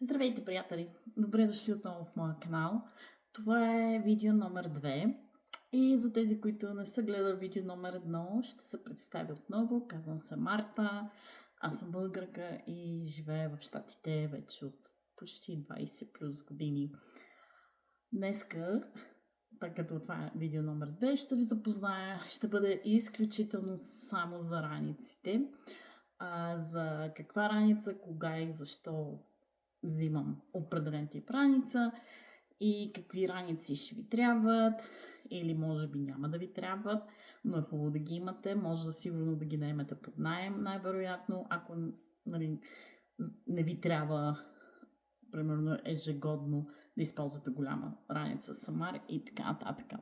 Здравейте, приятели! Добре дошли отново в моя канал. Това е видео номер 2 и за тези, които не са гледали видео номер 1, ще се представя отново. Казвам се Марта, аз съм българка и живея в Щатите вече от почти 20 плюс години. Днеска, тъй като това е видео номер 2, ще ви запозная, ще бъде изключително само за раниците. За каква раница, кога и защо взимам определен тип раница и какви раници ще ви трябват или може би няма да ви трябват, но е хубаво да ги имате. Може да сигурно да ги наемете под наем, най-вероятно, ако не ви трябва примерно ежегодно да използвате голяма раница самар и така нататък.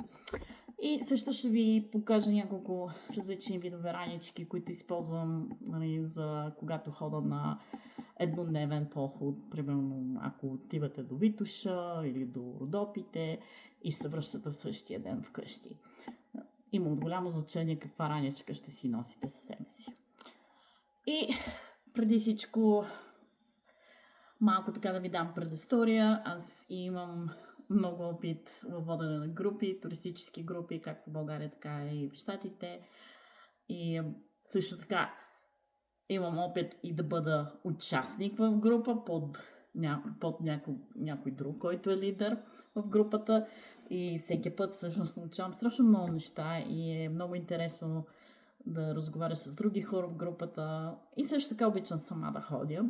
И също ще ви покажа няколко различни видове ранички, които използвам за когато хода на еднодневен поход, примерно ако отивате до Витоша или до Родопите и се връщате в същия ден вкъщи. Има от голямо значение каква раничка ще си носите със себе си. И преди всичко малко така да ви дам предистория. Аз имам много опит във водене на групи, туристически групи, както в България, така и в Щатите. И също така имам опит и да бъда участник в група под някой друг, който е лидер в групата. И всеки път всъщност научавам страшно много неща и е много интересно да разговаря с други хора в групата. И също така обичам сама да ходя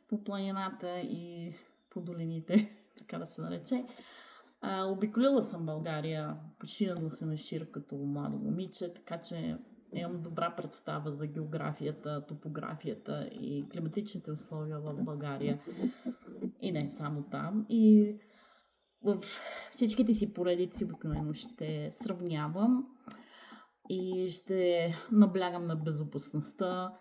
по планината и по долините, така да се нарече. Обиколила съм България почти на носенашир като младо момиче, така че имам добра представа за географията, топографията и климатичните условия в България. И не само там. И в всичките си поредици обикновено ще сравнявам и ще наблягам на безопасността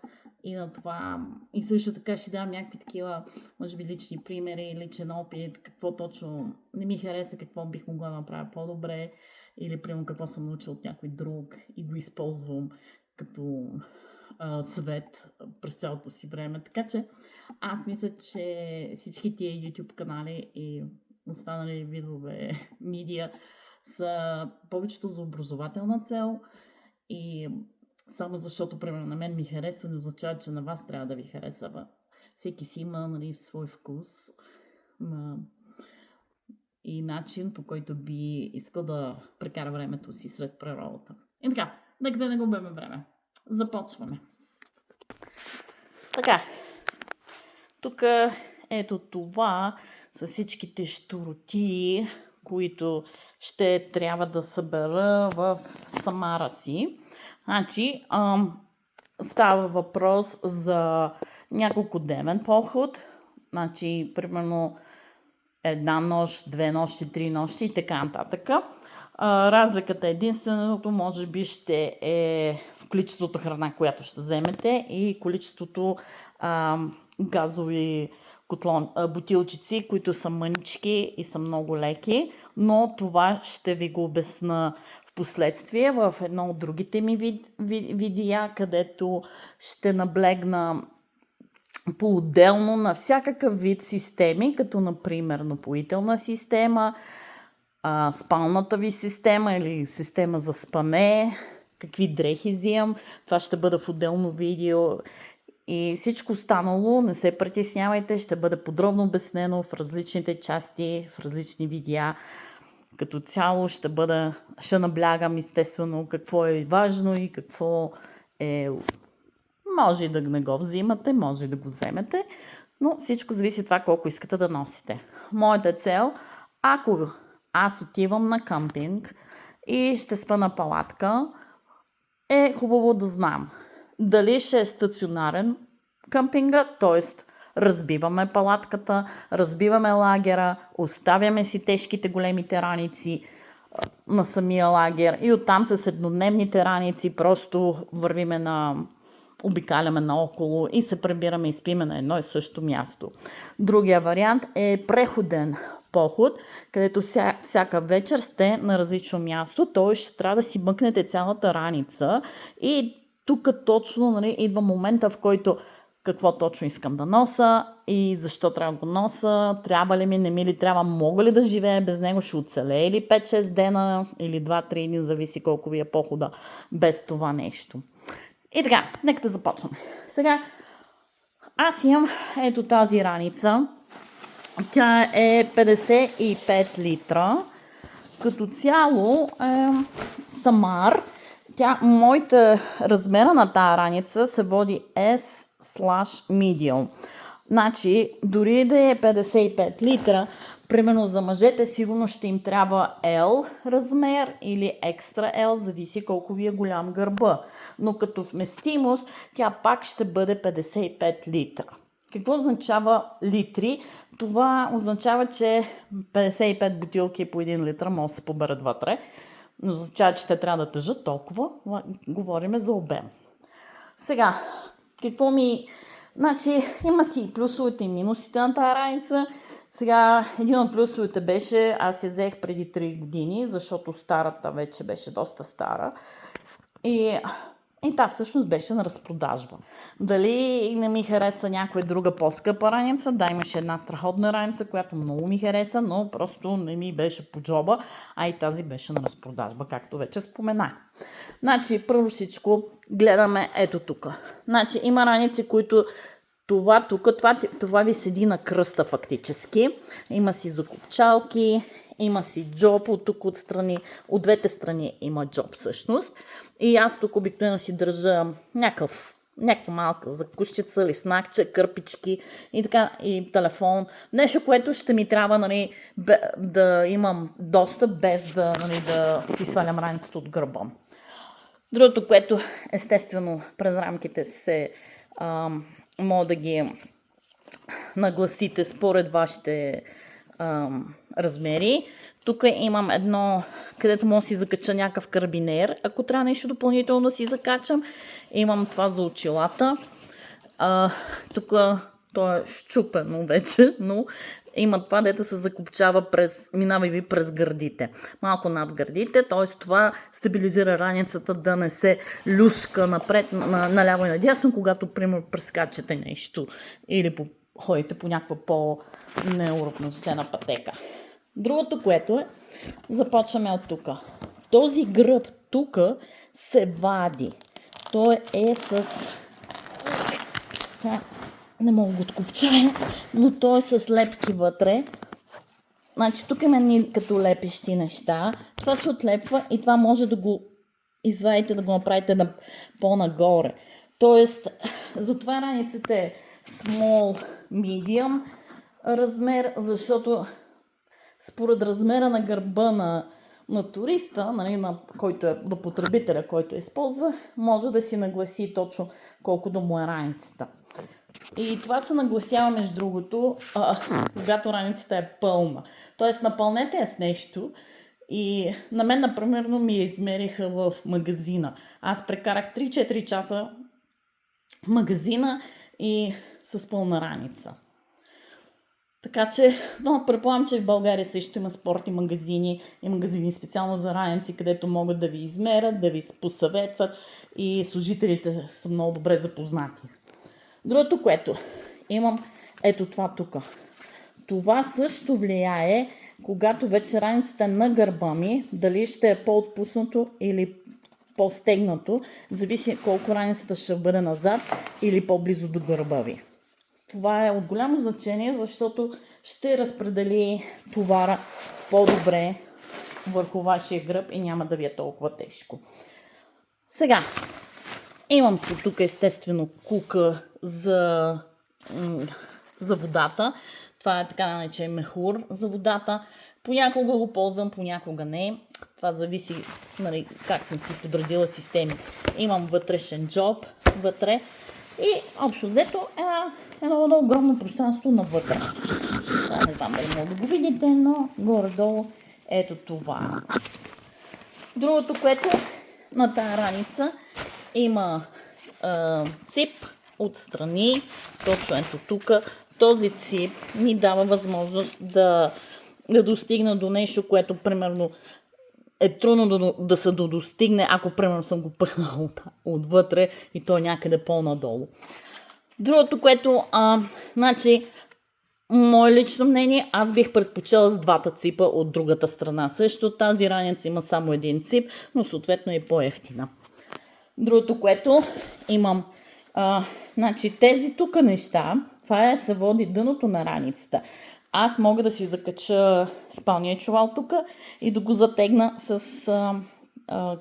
и на това. И също така ще давам някакви такива, може би, лични примери, личен опит, какво точно не ми хареса, какво бих могла да направя по-добре или, примерно, какво съм научил от някой друг и го използвам като съвет през цялото си време. Така че аз мисля, че всички тия YouTube канали и останали видове медиа са повечето за образователна цел и само защото, примерно, на мен ми харесва, не означава, че на вас трябва да ви харесва. Всеки си има свой вкус и начин, по който би искал да прекара времето си сред природата. И така, нека да не губим време. Започваме. Така, тук ето това са всичките щуроти, които ще трябва да събера в самара си. Значи, става въпрос за няколко дневен поход. Значи, примерно една нощ, 2 нощи, 3 нощи и така нататък. Разликата единственото може би ще е в количеството храна, която ще вземете и количеството газови бутилчици, които са мънички и са много леки, но това ще ви го обясна в последствие в едно от другите ми видеа, където ще наблегна по-отделно на всякакъв вид системи, като например напоителна система, спалната ви система или система за спане, какви дрехи взимам. Това ще бъде в отделно видео и всичко останало, не се притеснявайте, ще бъде подробно обяснено в различните части, в различни видеа. Като цяло ще наблягам естествено какво е важно и какво е... Може и да не го взимате, може и да го вземете, но всичко зависи от това колко искате да носите. Моята цел, ако аз отивам на къмпинг и ще спа на палатка, е хубаво да знам дали ще е стационарен къмпинга, т.е. разбиваме палатката, разбиваме лагера, оставяме си тежките големите раници на самия лагер и оттам с еднодневните раници просто вървиме обикаляме наоколо и се прибираме и спиме на едно и също място. Другия вариант е преходен поход, където всяка вечер сте на различно място, т.е. ще трябва да си мъкнете цялата раница и тук точно идва момента, в който какво точно искам да нося и защо трябва да го нося, трябва ли ми, не ми ли трябва, мога ли да живея без него, ще оцелее ли 5-6 дена или 2-3 дни, зависи колко ви е похода без това нещо. И така, нека да започваме. Сега, аз имам ето тази раница. Тя е 55 литра. Като цяло Самар. Моята размера на тази раница се води S/medium. Значи, дори да е 55 литра, примерно за мъжете сигурно ще им трябва L размер или екстра L, зависи колко ви е голям гърба. Но като вместимост, тя пак ще бъде 55 литра. Какво означава литри? Това означава, че 55 бутилки по 1 литър може да се поберат вътре. Но означава, че те трябва да тъжат толкова. Говориме за обем. Сега, какво ми... Значи, има си и плюсовете и минусите на тази раница. Сега, един от плюсовете беше, аз я взех преди 3 години, защото старата вече беше доста стара. И та всъщност беше на разпродажба. Дали не ми хареса някоя друга по-скъпа раница? Да, имаше една страхотна раница, която много ми хареса, но просто не ми беше по джоба, а и тази беше на разпродажба, както вече споменах. Значи, първо всичко гледаме ето тук. Значи, има раници, които това ви седи на кръста фактически. Има си закопчалки, има си джоб от тук отстрани. От двете страни има джоб всъщност. И аз тук обикновено си държа някаква малка закушчица, лиснакче, кърпички и така, и телефон. Нещо, което ще ми трябва, нали, да имам достъп, без да, нали, да си свалям раницата от гърба. Другото, което естествено през рамките се мога да ги нагласите според вашите размери. Тук имам едно, където мога да си закача някакъв карабинер, ако трябва нещо допълнително да си закачам. Имам това за очилата. Тук то е щупено вече, но има това, дето се закопчава минава и ви през гърдите. Малко над гърдите, т.е. това стабилизира раницата да не се люшка напред, наляво и надясно, когато, примерно, прескачате нещо или ходите по някаква по-неуравновесена пътека. Другото, което е, започваме от тук. Този гръб тук се вади. Той е с... Сега не мога да го откопчая, но той е с лепки вътре. Значи тук има като лепещи неща. Това се отлепва и това може да го извадите, да го направите по-нагоре. Тоест, затова раницата е small, medium размер, защото според размера на гърба на туриста, нали, на потребителя, който използва, може да си нагласи точно колко да му е раницата. И това се нагласява, между другото, когато раницата е пълна. Тоест, напълнете я с нещо. И на мен, например, ми я измериха в магазина. Аз прекарах 3-4 часа в магазина и с пълна раница. Така че, предполагам, че в България също има спортни магазини и магазини специално за раници, където могат да ви измерят, да ви посъветват и служителите са много добре запознати. Другото, което имам, ето това тук. Това също влияе, когато вече раницата е на гърба ми, дали ще е по-отпуснато или по-стегнато, зависи колко раницата ще бъде назад или по-близо до гърба ви. Това е от голямо значение, защото ще разпредели товара по-добре върху вашия гръб и няма да ви е толкова тежко. Сега, имам си тук естествено кука за водата. Това е така наречен мехур за водата. Понякога го ползвам, понякога не. Това зависи, нали, как съм си подредила системи. Имам вътрешен джоб вътре и общо взето едно огромно пространство навътре. Не знам дали мога да го видите, но горе-долу ето това. Другото, което на тази раница има цип отстрани, точно ето тук. Този цип ми дава възможност да достигна до нещо, което примерно е трудно да се достигне, ако примерно съм го пъхнала отвътре и то някъде по-надолу. Другото, което, значи, мое лично мнение, аз бих предпочела с двата ципа от другата страна. Също тази раница има само един цип, но съответно е по-ефтина. Другото, което имам, значи тези тук неща, това се води дъното на раницата. Аз мога да си закача спалния чувал тук и да го затегна с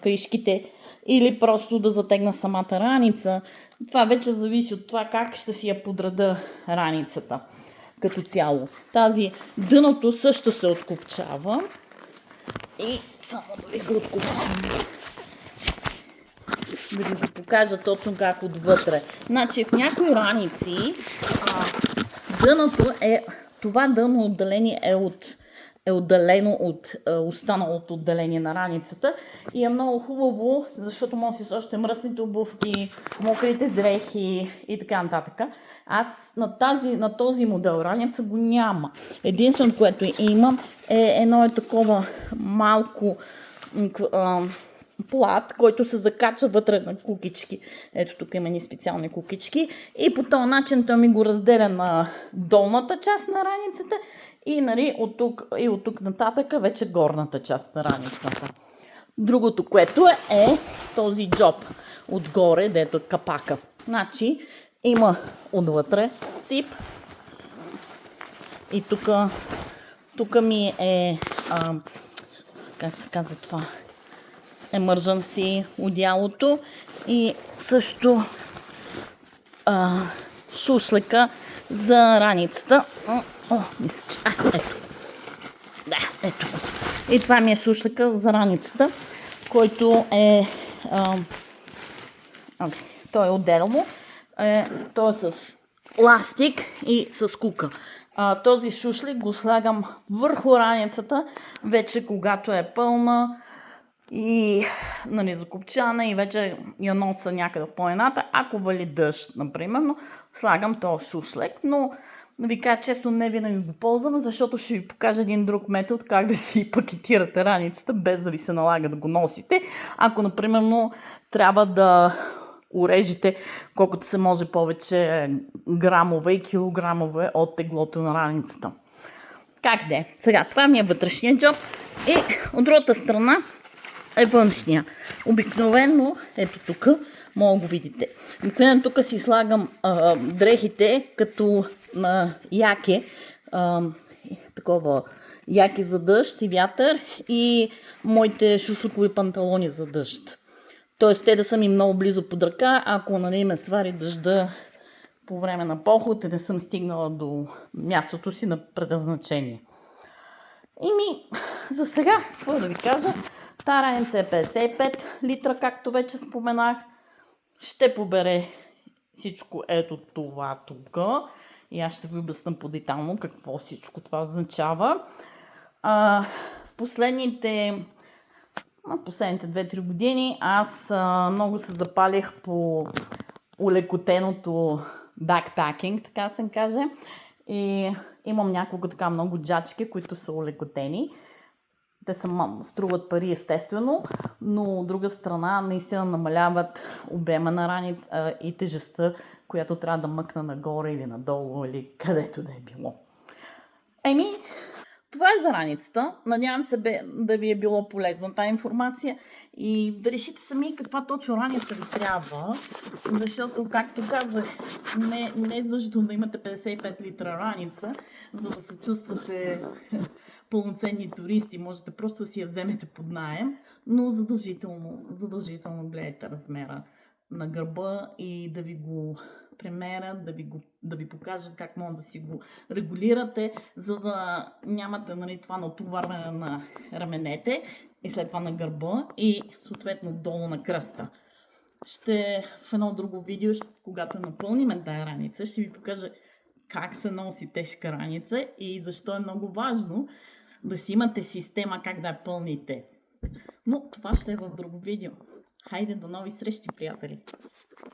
кришките или просто да затегна самата раница. Това вече зависи от това как ще си я подреда раницата като цяло. Тази дъното също се откопчава и само да ви го откопчам. Да ви го покажа точно как отвътре. Значи в някои раници дъното е, това дъно отделение е отделено от останалото отделение на раницата и е много хубаво, защото може да си още мръсните обувки, мокрите дрехи и така нататък. Аз на този модел раница го няма. Единственото, което имам е едно такова малко плат, който се закача вътре на кукички. Ето тук има ни специални кукички. И по този начин той ми го разделя на долната част на раницата и нали, от тук нататък вече горната част на раницата. Другото, което е този джоб отгоре, дето е капака. Значи има отвътре цип и тук ми е как се казва това? Emergency одялото и също шушлека за раницата. Мисля, че... ето. Да, ето. И това ми е шушлека за раницата, който е... той е отделно. Той е с ластик и с кука. Този шушлик го слагам върху раницата, вече когато е пълна и нали, закопчана и вече я носа някъде в планината. Ако вали дъжд, например, слагам този шушлек, но да ви кажа често, не винаги го ползвам, защото ще ви покажа един друг метод как да си пакетирате раницата, без да ви се налага да го носите. Ако, например, трябва да урежете колкото се може повече грамове и килограмове от теглото на раницата. Как де? Сега, това ми е вътрешния джоб и от другата страна е външния. Обикновено, ето тук, мога да го видите. Обикновено тук си слагам дрехите като на яке, такова яки за дъжд и вятър и моите шушлукови панталони за дъжд. Тоест те да са ми много близо под ръка, ако нали, ме свари дъжда по време на поход и не съм стигнала до мястото си на предназначение. За сега, какво да ви кажа, та раница е 55 литра, както вече споменах. Ще побере всичко ето това тук. И аз ще ви обясня по-детално какво всичко това означава. Последните 2-3 години аз много се запалих по улекотеното бакпакинг, така се каже. И имам няколко така много джачки, които са улекотени. Те струват пари естествено, но от друга страна наистина намаляват обема на раница и тежестта, която трябва да мъкна нагоре или надолу или където да е било. Това е за раницата. Надявам се да ви е било полезна тази информация и да решите сами каква точно раница ви трябва, защото, както казах, не е задължително да имате 55 литра раница, за да се чувствате пълноценни туристи. Можете просто да си я вземете под наем, но задължително гледайте размера на гърба и да ви го премерят, да ви покажат как може да си го регулирате, за да нямате нали, това натоварване на раменете и след това на гърба и съответно долу на кръста. В едно друго видео, когато напълним тая раница, ще ви покажа как се носи тежка раница и защо е много важно да си имате система как да я пълните. Но това ще е в друго видео. Хайде, до нови срещи, приятели!